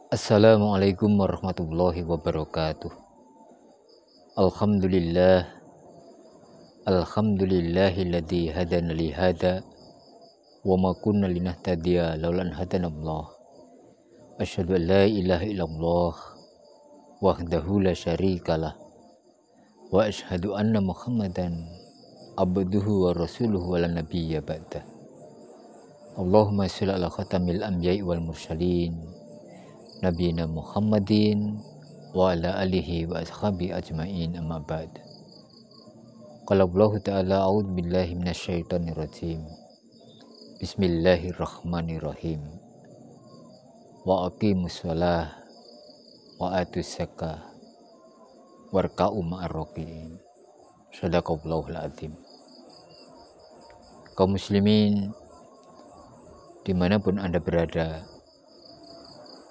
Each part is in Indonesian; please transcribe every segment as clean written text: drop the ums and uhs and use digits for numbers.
Assalamualaikum warahmatullahi wabarakatuh. Alhamdulillah, alhamdulillahilladzi hadana li hada wa ma kunna linahtadiya laula an hadanallah. Asyhadu an la ilaha illallah wahdahu la syarikalah wa asyhadu anna Muhammadan abduhu wa rasuluhu wa la nabiyya ba'dah. Allahumma shalli ala khatamil anbiya'i wal mursalin nabiyina Muhammadin wa ala alihi wa ashabi ajmain, amma ba'd. Qala Allah ta'ala, a'udzu billahi minasyaitonir rajim. Bismillahirrahmanirrahim. Wa aqimus shalah wa atuz zakah warka'u ma'ar raki'in. Shadaqallahul azim. Kaum muslimin dimanapun Anda berada,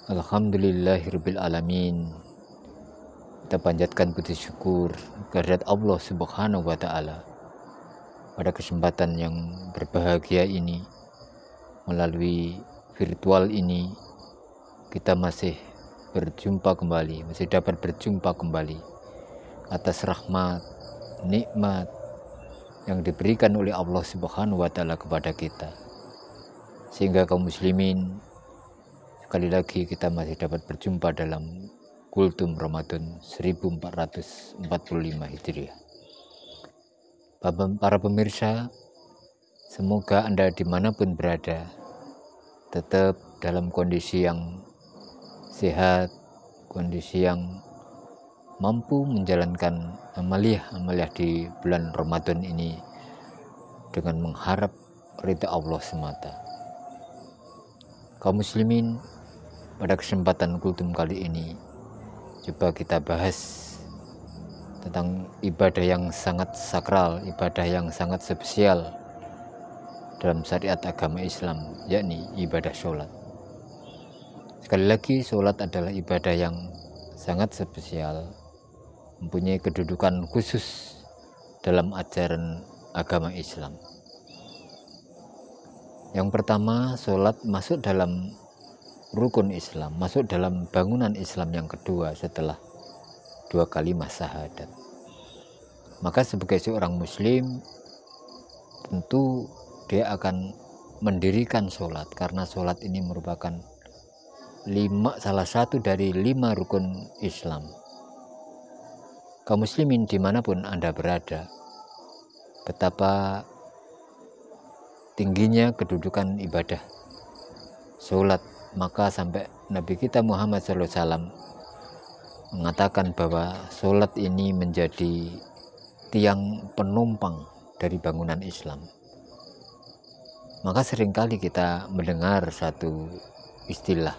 alhamdulillahirabbil alamin. Kita panjatkan puji syukur kehadirat Allah Subhanahu wa taala pada kesempatan yang berbahagia ini. Melalui virtual ini kita masih berjumpa kembali, masih dapat berjumpa kembali atas rahmat, nikmat yang diberikan oleh Allah Subhanahu wa taala kepada kita. Sehingga kaum muslimin, sekali lagi kita masih dapat berjumpa dalam Kultum Ramadan 1445 Hijriah. Para pemirsa, semoga Anda dimanapun berada tetap dalam kondisi yang sehat, kondisi yang mampu menjalankan amaliah di bulan Ramadan ini dengan mengharap ridha Allah semata. Kaum muslimin, pada kesempatan Kultum kali ini coba kita bahas tentang ibadah yang sangat sakral, ibadah yang sangat spesial dalam syariat agama Islam, yakni ibadah sholat. Sekali lagi, sholat adalah ibadah yang sangat spesial, mempunyai kedudukan khusus dalam ajaran agama Islam. Yang pertama, sholat masuk dalam rukun Islam, masuk dalam bangunan Islam yang kedua setelah dua kalimat syahadat. Maka sebagai seorang muslim, tentu dia akan mendirikan sholat, karena sholat ini merupakan salah satu dari 5 rukun Islam. Kaum muslimin dimanapun Anda berada, betapa tingginya kedudukan ibadah sholat. Maka sampai Nabi kita Muhammad SAW mengatakan bahwa sholat ini menjadi tiang penumpang dari bangunan Islam. Maka seringkali kita mendengar satu istilah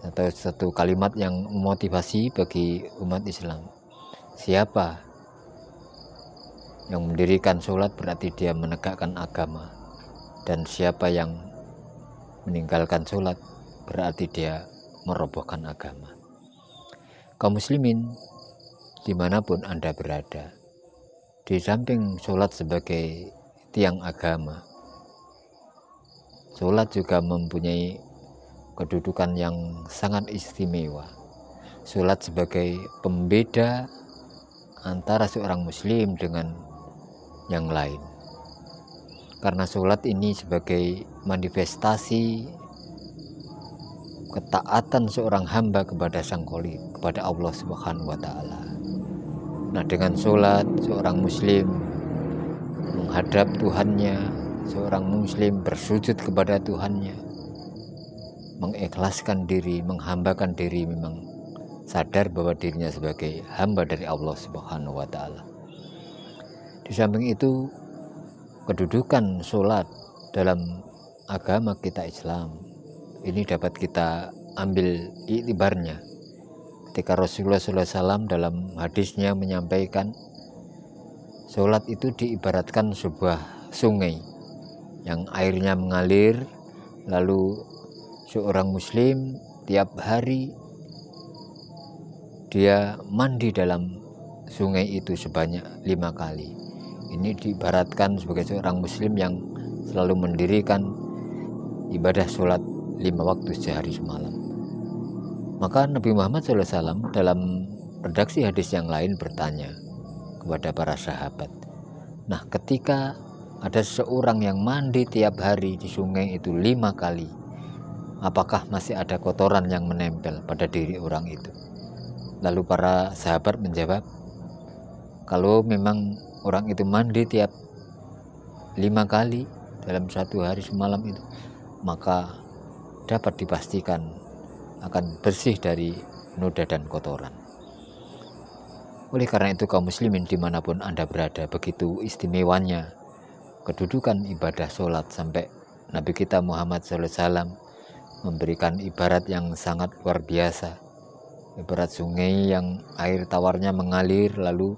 atau satu kalimat yang memotivasi bagi umat Islam. Siapa yang mendirikan sholat berarti dia menegakkan agama, dan siapa yang meninggalkan sholat berarti dia merobohkan agama. Kaum muslimin dimanapun Anda berada, di samping sholat sebagai tiang agama, sholat juga mempunyai kedudukan yang sangat istimewa. Sholat sebagai pembeda antara seorang muslim dengan yang lain, karena sholat ini sebagai manifestasi ketaatan seorang hamba kepada Sang Khalik, kepada Allah Subhanahu wa taala. Nah, dengan sholat seorang muslim menghadap Tuhannya, seorang muslim bersujud kepada Tuhannya, mengikhlaskan diri, menghambakan diri, memang sadar bahwa dirinya sebagai hamba dari Allah Subhanahu wa taala. Di samping itu, kedudukan sholat dalam agama kita Islam ini dapat kita ambil iktibarnya ketika Rasulullah SAW dalam hadisnya menyampaikan sholat itu diibaratkan sebuah sungai yang airnya mengalir, lalu seorang muslim tiap hari dia mandi dalam sungai itu sebanyak 5 kali. Ini diibaratkan sebagai seorang muslim yang selalu mendirikan ibadah sholat 5 waktu sehari semalam. Maka Nabi Muhammad SAW dalam redaksi hadis yang lain bertanya kepada para sahabat, nah ketika ada seseorang yang mandi tiap hari di sungai itu 5 kali, apakah masih ada kotoran yang menempel pada diri orang itu? Lalu para sahabat menjawab, kalau memang orang itu mandi tiap 5 kali dalam satu hari semalam itu, maka dapat dipastikan akan bersih dari noda dan kotoran. Oleh karena itu kaum muslimin dimanapun Anda berada, begitu istimewanya kedudukan ibadah sholat sampai Nabi kita Muhammad SAW memberikan ibarat yang sangat luar biasa. Ibarat sungai yang air tawarnya mengalir, lalu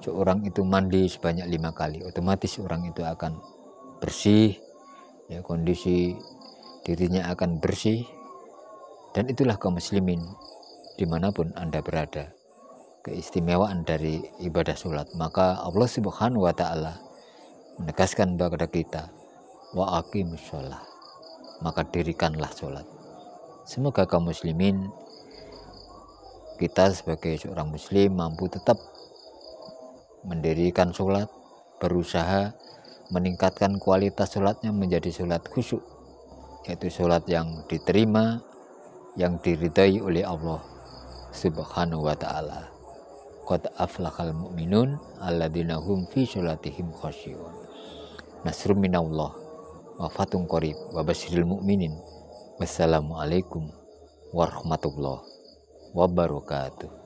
seorang itu mandi sebanyak 5 kali, otomatis orang itu akan bersih, ya, kondisi dirinya akan bersih. Dan itulah kaum muslimin dimanapun Anda berada, keistimewaan dari ibadah sholat. Maka Allah Subhanahu wa Ta'ala menegaskan kepada kita, wa aqimus sholat, maka dirikanlah sholat. Semoga kaum muslimin, kita sebagai seorang muslim mampu tetap mendirikan sholat, berusaha meningkatkan kualitas sholatnya menjadi sholat khusyuk, yaitu sholat yang diterima, yang diridhai oleh Allah Subhanahu wa Ta'ala. Qad aflahal mu'minun alladzina hum fi sholatihim khashi'un. Nasrun minallah wa fatun qarib wa basyiril mu'minin. Wassalamualaikum warahmatullahi wabarakatuh.